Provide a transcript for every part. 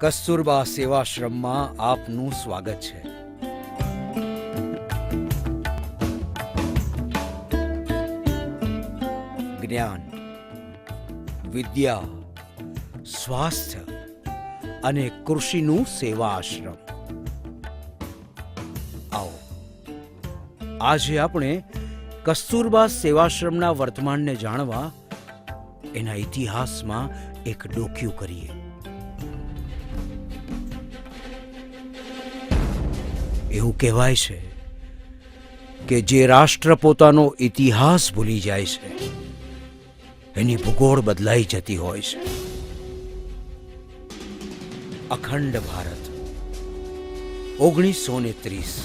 કસ્તુરબા સેવાશ્રમમાં આપનું સ્વાગત છે. જ્ઞાન, વિદ્યા, સ્વાસ્થ્ય અને કૃષિનું સેવા આશ્રમ. આવો આજે આપણે કસ્તુરબા સેવાશ્રમના વર્તમાનને જાણવા એના ઇતિહાસમાં એક ડોક્યું કરીએ. એવું કહેવાય છે કે જે રાષ્ટ્ર પોતાનો ઇતિહાસ ભૂલી જાય છે એની ભૂગોળ બદલાઈ જતી હોય છે. અખંડ ભારત 1930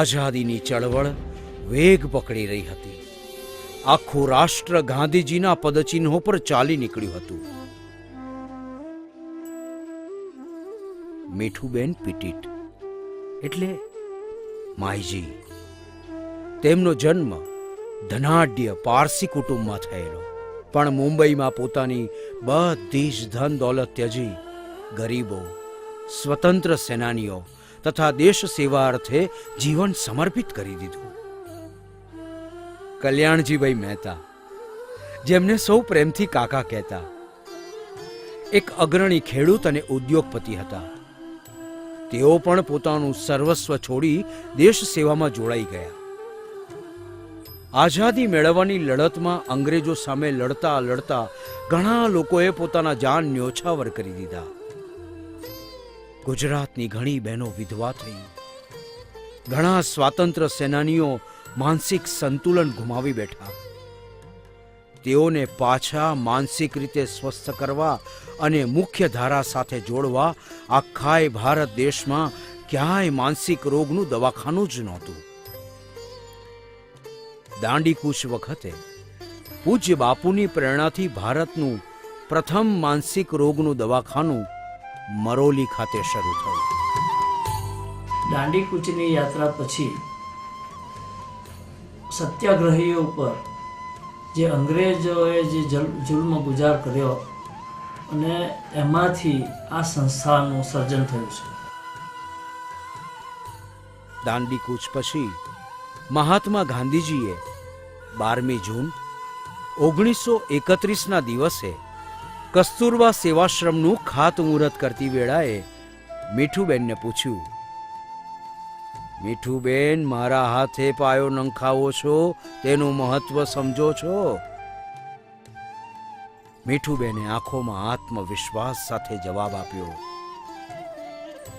આઝાદીની ચળવળ વેગ પકડી રહી હતી. આખું રાષ્ટ્ર ગાંધીજીના પદચિહ્નો પર ચાલી નીકળ્યું હતું. મીઠુબેન પીટીટ એટલે માઈજી. તેમનો જન્મ ધનાઢ્ય પારસી કુટુંબમાં થયેલો, પણ મુંબઈમાં પોતાની બધી જ ધન દોલત ત્યજી ગરીબો, સ્વતંત્ર સેનાનીઓ તથા દેશ સેવા અર્થે જીવન સમર્પિત કરી દીધું. કલ્યાણજીભાઈ મહેતા, જેમને સૌ પ્રેમથી કાકા કહેતા, એક અગ્રણી ખેડૂત અને ઉદ્યોગપતિ હતા. તેઓ પણ પોતાનું સર્વસ્વ છોડી દેશ સેવામાં જોડાઈ ગયા. આઝાદી મેળવવાની લડતમાં અંગ્રેજો સામે લડતા લડતા ઘણા લોકોએ પોતાના જાન ન્યોછાવર કરી દીધા. ગુજરાતની ઘણી બહેનો વિધવા થઈ. ઘણા સ્વાતંત્ર્ય સેનાનીઓ માનસિક સંતુલન ગુમાવી બેઠા. તેઓને પાછા માનસિક રીતે સ્વસ્થ કરવા અને મુખ્ય ધારા સાથે જોડવા આખાય ભારત દેશમાં ક્યાંય માનસિક રોગનું દવાખાનું જ નહોતું. દાંડીકૂચ વખતે પૂજ્ય બાપુની પ્રેરણાથી ભારતનું પ્રથમ માનસિક રોગનું દવાખાનું મરોલી ખાતે શરૂ થયું. દાંડીકૂચની યાત્રા પછી સત્યાગ્રહીઓ ઉપર જે અંગ્રેજોએ જે જુલ્મ ગુજાર કર્યો અને એમાંથી આ સંસ્થાનું સર્જન થયું છે. દાંડીકૂચ પછી મહાત્મા ગાંધીજીએ 12મી જૂન 1931ના દિવસે કસ્તુરબા સેવાશ્રમનું ખાતમુહૂર્ત કરતી વેળાએ મીઠુબેનને પૂછ્યું, મીઠુબેન, મારા હાથે પાયો નંખાવો છો તેનું મહત્વ સમજો છો? મીઠુબેને આંખોમાં આત્મવિશ્વાસ સાથે જવાબ આપ્યો,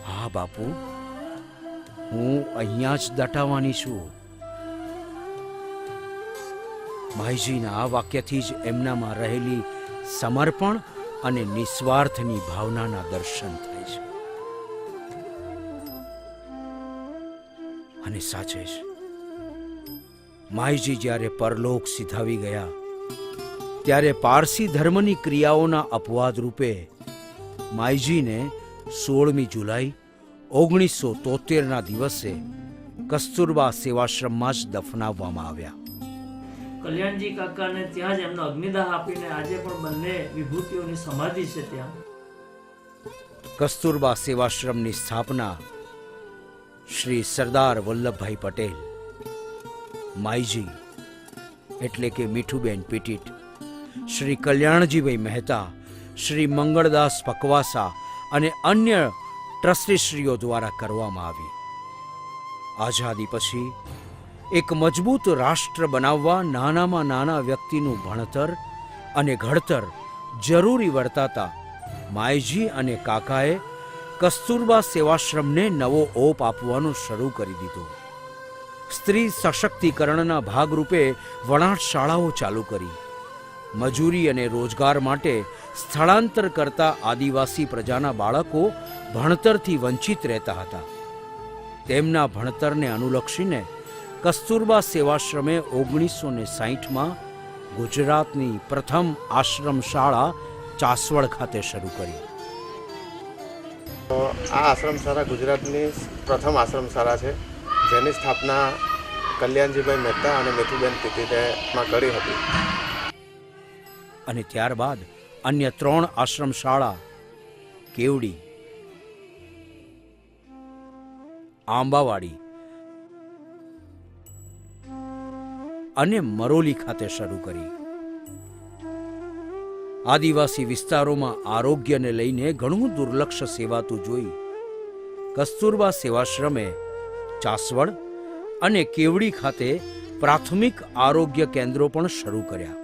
હા બાપુ, હું અહીંયા જ દટાવવાની છું. માઈજીના આ વાક્યથી જ એમનામાં રહેલી સમર્પણ અને નિસ્વાર્થની ભાવનાના દર્શન થાય છે. અને સાચે જ માઈજી જ્યારે પરલોક સિધાવી ગયા ત્યારે પારસી ધર્મની ક્રિયાઓના અપવાદ રૂપે માઈજીને 16મી જુલાઈ 1973ના દિવસે કસ્તુરબા સેવાશ્રમમાં જ દફનાવવામાં આવ્યા. કલ્યાણજી કાકાને ત્યાં જ એમનો અગ્નિદાહ આપીને આજે પણ બંને વિભૂતિઓની સમાધિ છે ત્યાં. કસ્તુરબા સેવાશ્રમની સ્થાપના શ્રી સરદાર વલ્લભભાઈ પટેલ, માઈજી એટલે કે મીઠુબેન પીટીટ, શ્રી કલ્યાણજીભાઈ મહેતા, શ્રી મંગળદાસ પકવાસા અને અન્ય ટ્રસ્ટીશ્રીઓ દ્વારા કરવામાં આવી. આઝાદી પછી એક મજબૂત રાષ્ટ્ર બનાવવા નાનામાં નાના વ્યક્તિનું ભણતર અને ઘડતર જરૂરી વર્તાતા માઈજી અને કાકાએ કસ્તુરબા સેવાશ્રમને નવો ઓપ આપવાનું શરૂ કરી દીધું. સ્ત્રી સશક્તિકરણના ભાગરૂપે વણાટ શાળાઓ ચાલુ કરી. મજૂરી અને રોજગાર માટે સ્થળાંતર કરતા આદિવાસી પ્રજાના બાળકો ભણતરથી વંચિત રહેતા હતા. તેમના ભણતરને અનુલક્ષીને કસ્તુરબા સેવાશ્રમે 1960માં ગુજરાતની પ્રથમ આશ્રમ શાળા ચાસવડ ખાતે શરૂ કરી. આ આશ્રમ શાળા ગુજરાતની પ્રથમ આશ્રમ શાળા છે, જેની સ્થાપના કલ્યાણજીભાઈ મહેતા અને મીઠુબેન પીટીટે કરી હતી. અને ત્યારબાદ અન્ય 3 આશ્રમ શાળા કેવડી, આંબાવાડી અને મરોલી ખાતે શરૂ કરી. આદિવાસી વિસ્તારોમાં આરોગ્યને લઈને ઘણું દુર્લક્ષ સેવાતું જોઈ કસ્તુરબા સેવાશ્રમે ચાસવડ અને કેવડી ખાતે પ્રાથમિક આરોગ્ય કેન્દ્રો પણ શરૂ કર્યા.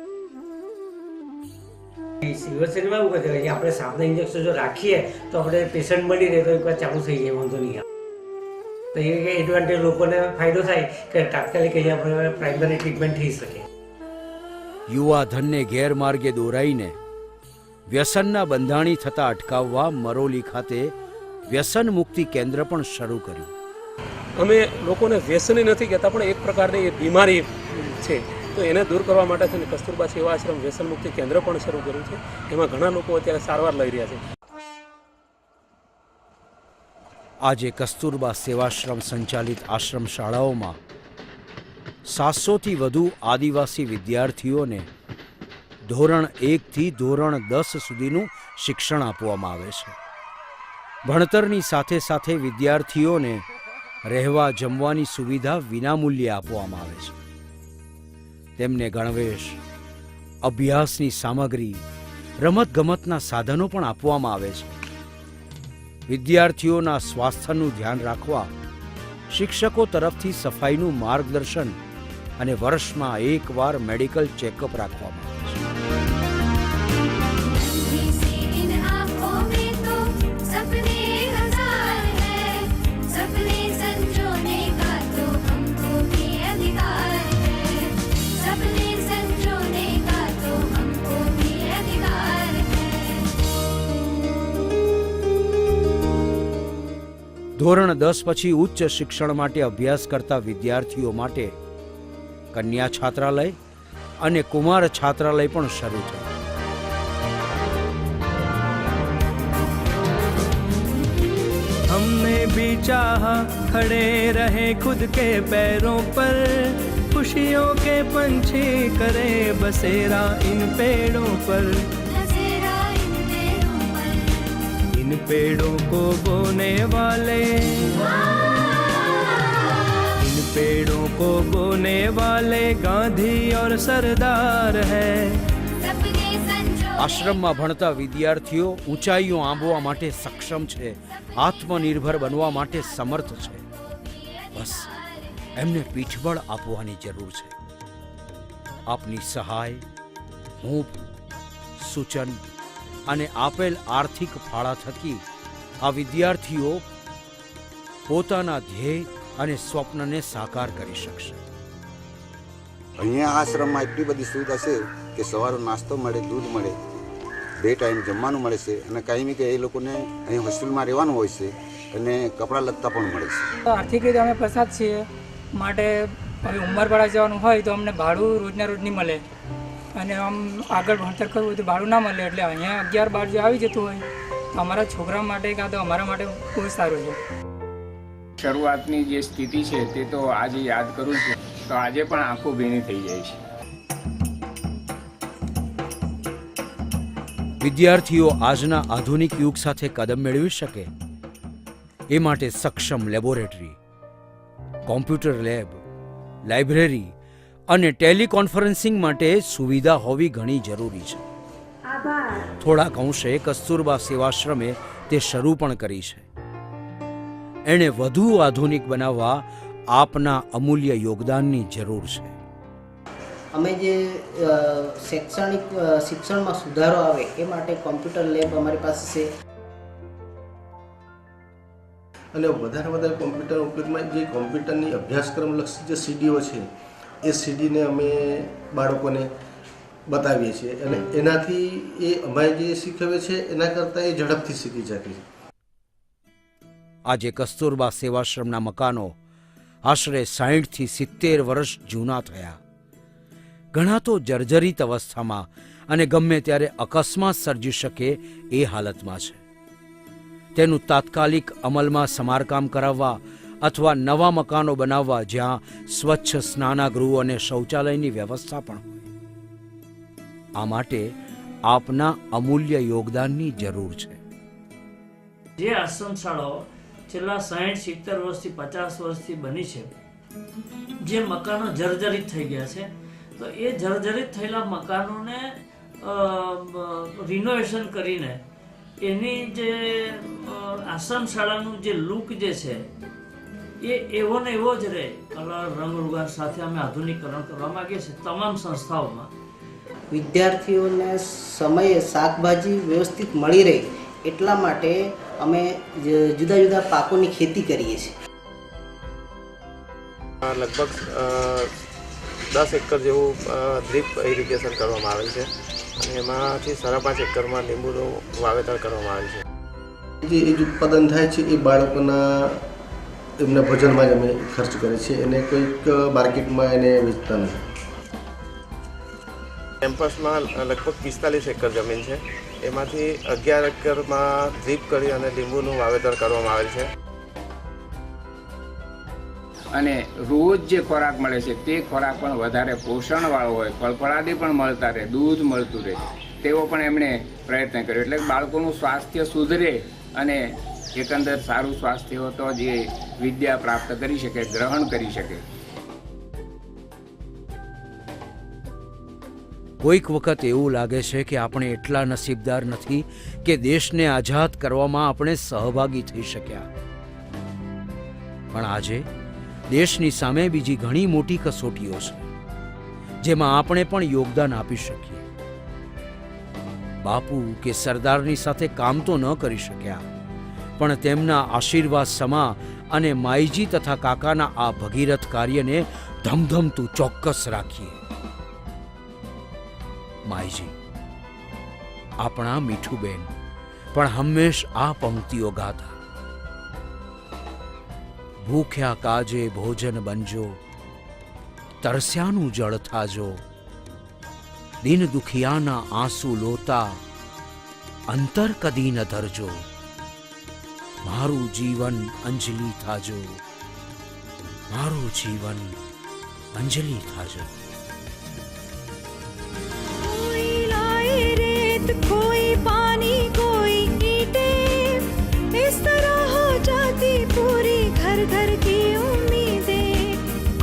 સિવિલમાં એવું કહે છે આપણે સાપના ઇન્જેક્શન જો રાખીએ તો આપણે પેશન્ટ મળી રહે તો એકવાર ચાલુ થઈ જાય, વાંધો નહીં. તો એ એડવાન્ટેજ લોકોને ફાયદો થાય કે તાત્કાલિક અહીંયા આપણે પ્રાઇમરી ટ્રીટમેન્ટ થઈ શકે. યુવા ધનને ગેરમાર્ગે દોરાઈને વ્યસનના બંધાણી થતા અટકાવવા મરોલી ખાતે વ્યસન મુક્તિ કેન્દ્ર પણ શરૂ કર્યું. અમે લોકોને વ્યસની નથી કહેતા, પણ એક પ્રકારની એ બીમારી છે, તો એને દૂર કરવા માટે છે ને કસ્તુરબા સેવા આશ્રમ વ્યસન મુક્તિ કેન્દ્ર પણ શરૂ કર્યું છે. એમાં ઘણા લોકો અત્યારે સારવાર લઈ રહ્યા છે. આજે કસ્તુરબા સેવાશ્રમ સંચાલિત આશ્રમ શાળાઓમાં 700થી વધુ આદિવાસી વિદ્યાર્થીઓને ધોરણ 1 થી ધોરણ 10 સુધીનું શિક્ષણ આપવામાં આવે છે. ભણતરની સાથે સાથે વિદ્યાર્થીઓને રહેવા જમવાની સુવિધા વિનામૂલ્યે આપવામાં આવે છે. તેમને ગણવેશ, અભ્યાસની સામગ્રી, રમતગમતના સાધનો પણ આપવામાં આવે છે. વિદ્યાર્થીઓના સ્વાસ્થ્યનું ધ્યાન રાખવા શિક્ષકો તરફથી સફાઈનું માર્ગદર્શન અને વર્ષમાં એકવાર મેડિકલ ચેકઅપ રાખવામાં આવે છે. ધોરણ 10 પછી ઉચ્ચ શિક્ષણ માટે અભ્યાસ કરતા વિદ્યાર્થીઓ માટે કન્યા છાત્રાલય અને કુમાર છાત્રાલય પણ શરૂ થયું. हमने भी चाहा खड़े रहे खुद के पैरों पर, खुशियों के पंछी करे बसेरा इन पेड़ों पर, इन पेड़ों को बोने वाले, इन पेड़ों को बोने वाले गांधी और सरदार है. આશ્રમમાં ભણતા વિદ્યાર્થીઓ ઊંચાઈઓ આંબવા માટે સક્ષમ છે, આત્મનિર્ભર બનવા માટે સમર્થ છે. બસ એમને પીઠબળ આપવાની જરૂર છે. આપની સહાય, હૂંફ, સૂચન અને આપેલ આર્થિક ફાળા થકી આ વિદ્યાર્થીઓ પોતાના ધ્યેય અને સ્વપ્નને સાકાર કરી શકશે. અહીંયા આશ્રમમાં એટલી બધી સુવિધા છે કે સવારનો નાસ્તો મળે, દૂધ મળે, 2 ટાઈમ જમવાનું મળે છે અને કાયમી કે એ લોકોને અહીં હોસ્ટેલમાં રહેવાનું હોય છે અને કપડાં લત્તા પણ મળે છે. આર્થિક રીતે અમે પસાર છીએ, માટે હવે ઉંમરપાડા જવાનું હોય તો અમને ભાડું રોજના રોજ નહીં મળે અને આમ આગળ ભણતર કરવું હોય તો ભાડું ના મળે. એટલે અહીંયા 11-12 જો આવી જતું હોય તો અમારા છોકરા માટે કાં તો અમારા માટે બહુ સારું છે. શરૂઆતની જે સ્થિતિ છે તે તો આજે યાદ કરું છું તો આજે પણ આંખો ભીની થઈ જાય છે. વિદ્યાર્થીઓ આજના આધુનિક યુગ સાથે કદમ મેળવી શકે એ માટે સક્ષમ લેબોરેટરી, કોમ્પ્યુટર લેબ, લાઇબ્રેરી અને ટેલિકોન્ફરન્સિંગ માટે સુવિધા હોવી ઘણી જરૂરી છે. થોડાક અંશે કસ્તુરબા સેવાશ્રમે તે શરૂ પણ કરી છે. એણે વધુ આધુનિક બનાવવા આપના અમૂલ્ય યોગદાનની જરૂર છે. અમે જે શિક્ષણમાં સુધારો આવે એ માટે કોમ્પ્યુટર લેબ અમારી પાસે છે અને વધારે કોમ્પ્યુટર ઉપયોગમાં જે કોમ્પ્યુટરની અભ્યાસક્રમ લક્ષી જે સીડીઓ છે એ સીડીને અમે બાળકોને બતાવીએ છીએ અને એનાથી એ અમે જે શીખવે છે એના કરતાં એ ઝડપથી શીખી શકે છે. આજે કસ્તુરબા સેવાશ્રમના મકાનો આશરે 60 થી 70 વર્ષ જૂના થયા. ઘણા તો જર્જરિત અવસ્થામાં અને ગમે ત્યારે અકસ્માત સર્જી શકે એ હાલતમાં છે. તેનું તાત્કાલિક અમલમાં સમારકામ કરાવવા અથવા નવા મકાનો બનાવવા જ્યાં સ્વચ્છ સ્નાનાગૃહ અને શૌચાલયની વ્યવસ્થા પણ હોય. આ માટે આપના અમૂલ્ય યોગદાનની જરૂર છે. જે આશ્રમ શાળાઓ છેલ્લા 60-70 વર્ષથી 50 વર્ષથી બની છે, જે મકાનો જર્જરિત થઈ ગયા છે, તો એ જર્જરિત થયેલા મકાનોને રિનોવેશન કરીને એની જે આશ્રમ શાળાનું જે લુક જે છે એ એવો ને એવો જ રહે, કલર રંગ રૂગાર સાથે અમે આધુનિકરણ કરવા માંગીએ છીએ તમામ સંસ્થાઓમાં. વિદ્યાર્થીઓને સમયે શાકભાજી વ્યવસ્થિત મળી રહે એટલા માટે અમે જુદા જુદા પાકોની ખેતી કરીએ છીએ. લગભગ 10 એકર જેવું ડ્રીપ ઇરિગેશન કરવામાં આવેલ છે અને એમાંથી 5.5 એકરમાં લીંબુનું વાવેતર કરવામાં આવેલ છે. જે ઉત્પાદન થાય છે એ બાળકોના એમના ભોજનમાં જ અમે ખર્ચ કરીએ છીએ, એને કોઈક માર્કેટમાં એને વેચતા નથી. કેમ્પસમાં લગભગ 45 એકર જમીન છે, એમાંથી 11 એકરમાં ડ્રીપ કરી અને લીંબુનું વાવેતર કરવામાં આવેલ છે. અને રોજ જે ખોરાક મળે છે તે ખોરાક પણ વધારે પોષણવાળો હોય, ફળફળાદી પણ મળતા રહે, દૂધ મળતું રહે, તેવો પણ એમણે પ્રયત્ન કર્યો. એટલે બાળકોનું સ્વાસ્થ્ય સુધરે અને એકંદર સારું સ્વાસ્થ્ય હોય તો જ એ વિદ્યા પ્રાપ્ત કરી શકે, ગ્રહણ કરી શકે. કોઈક વખત એવું લાગે છે કે આપણે એટલા નસીબદાર નથી કે દેશને આઝાદ કરવામાં આપણે સહભાગી થઈ શક્યા. પણ આજે દેશની સામે બીજી ઘણી મોટી કસોટીઓ છે જેમાં આપણે પણ યોગદાન આપી શકીએ. બાપુ કે સરદારની સાથે કામ તો ન કરી શક્યા, પણ તેમના આશીર્વાદ સમા અને માઈજી તથા કાકાના આ ભગીરથ કાર્યને ધમધમતું ચોક્કસ રાખીએ. માઈજી, આપણા મીઠુબેન પણ હંમેશ આ પંક્તિઓ ગાતા: ભૂખ્યા કાજે ભોજન બનજો, તરસ્યાનું જળ થાજો, દિન દુખિયાના આંસુ લોતા, અંતર કદી ન ધરજો, મારું જીવન અંજલિ થાજો, મારું જીવન અંજલિ થાજો. कोई पानी कोई ईंटें, इस तरह हो जाती पूरी घर घर की उम्मीदें.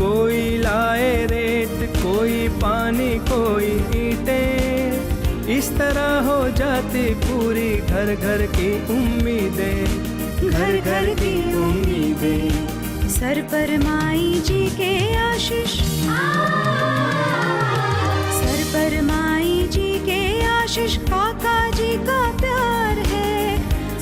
कोई लाए रेत कोई पानी कोई ईंटें, इस तरह हो जाती पूरी घर घर की उम्मीदें, घर घर की उम्मीदें. सर पर माई जी के आशीष, सर पर माई जी के आशीष, काका जी का प्यार है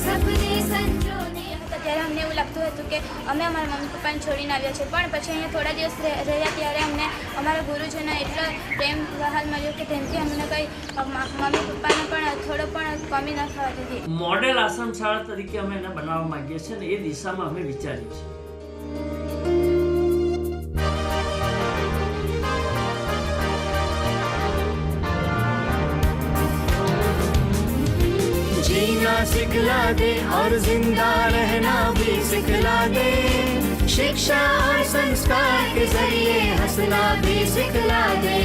सबने संजोने. ત્યારે અમને એવું લાગતું હતું કે અમે અમારા મમ્મી પપ્પાને છોડીને આવ્યા છે, પણ પછી અહીંયા થોડા દિવસ રહ્યા ત્યારે અમને અમારા ગુરુજીનો એટલો પ્રેમ વહાલ મળ્યો કે તેનાથી અમને કંઈ મમ્મી પપ્પાને પણ થોડો પણ કમી ન થવા દીધી. મોડેલ આશ્રમ શાળા તરીકે અમે એને બનાવવા માંગીએ છીએ અને એ દિશામાં અમે વિચારીએ છીએ. जीना सिखला दे और जिंदा रहना भी सिखला दे, शिक्षा और संस्कार के जरिए हंसना भी सिखला दे.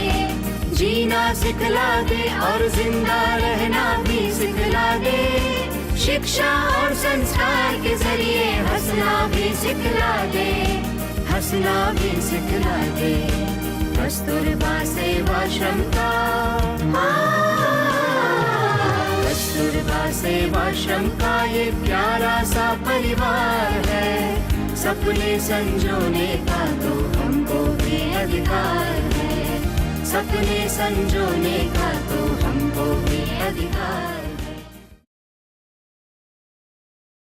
जीना सिखला दे और जिंदा रहना भी सिखला दे, शिक्षा और संस्कार के जरिए हंसना भी सिखला दे, हंसना भी सिखला दे. कस्तूरबा सेवाश्रम का, कस्तूरबा सेवाश्रम का ये प्यारा सा परिवार है, सपने संजोने का तो हमको भी अधिकार है, सपने संजोने का तो हमको भी अधिकार.